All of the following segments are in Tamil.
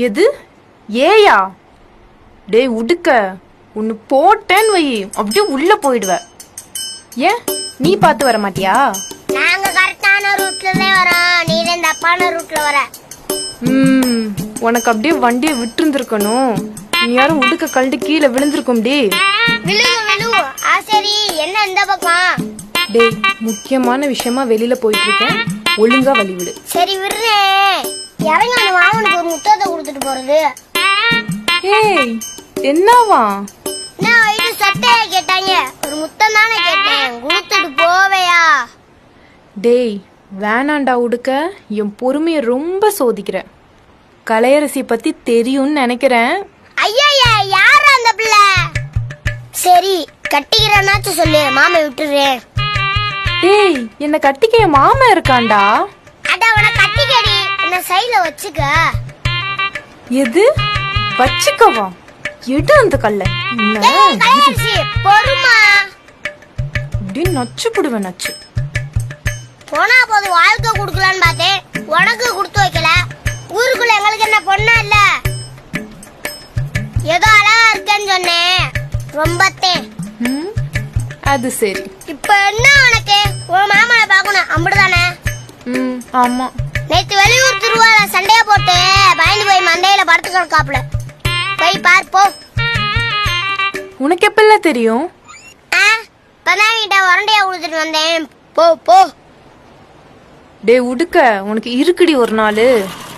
எது ஏயா? டேய் உடுக்க, ஒன்னு போட்டேன்னு வை அப்படியே உள்ள போயிடுவ. ஏன் நீ பார்த்து வர மாட்டியா? நாங்க கரெக்டான ரூட்ல வரோம், நீ தப்பான ரூட்ல வர. உனக்கு அப்படியே வண்டியை விட்டு இருந்திருக்கணும். நீ யாரும் உடுக்க கழட்டி கீழே விழுந்திருக்கும். டே விழுவும். சரி என்ன இந்த பக்கம்? டேய் முக்கியமான விஷயமா வெளியில போயிட்டு இருக்கேன், ஒழுங்கா வழி விடு. சரி விடுறேன். இறங்கி அந்த மாமனுக்கு ஒரு முத்தத்தை கொடுத்துட்டு போறது. ஏய் என்னவா? நான் இது சட்டையா கேட்டாங்க, ஒரு முத்தம் தானே கேட்டேன், கொடுத்துட்டு போவையா? டேய் வேணாண்டா உடுக்க, என் பொறுமைய ரொம்ப சோதிக்கிற. கலையரசி பத்தி தெரியும்னு நினைக்கிறேன். ஐயா யாரு அந்த பிள்ளை? சரி கட்டிக்கிறனாச்சு சொல்லு, மாமா விட்டுறேன். டேய் என்ன கட்டிக்க என் மாமா இருக்காண்டா. அட அவனை கட்டிக்கடி, என்ன சைடுல வச்சுக்க. எது வச்சுக்கவா? எடு அந்த கல்ல. பொறுமா, இப்படி நச்சு புடுவேன் நச்சு. போனா போது வாழ்க்கை குடுக்கலான்னு பார்த்தேன், உனக்கு கொடுத்து வைக்கல. ஊருக்குள்ள எங்களுக்கு என்ன பொண்ணா இல்ல? ஏதோ அழகா இருக்கேன்னு சொன்னேன், ரொம்பத்தேன். அது சரி. இப்ப என்ன உனக்கு? உன் மாமனை பாக்கணும் அப்படிதானே? ஆமா. நேத்து வெளியூர் திருவாரூர சண்டைய போட்டு பயந்து போய் மண்டையில படுத்து கிடக்காப்ல, போய் பார் போ. உனக்கு எப்பெல்லாம் தெரியும்? இப்பதான் வீட்டை உரண்டையா கொடுத்துட்டு வந்தேன், போ போ. டே உடுக்க, உனக்கு இருக்குடி ஒரு நாள்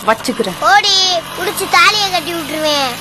வச்சுக்கிறேன். ஓடி குடிச்சு தாலியை கட்டி விட்டுருவேன்.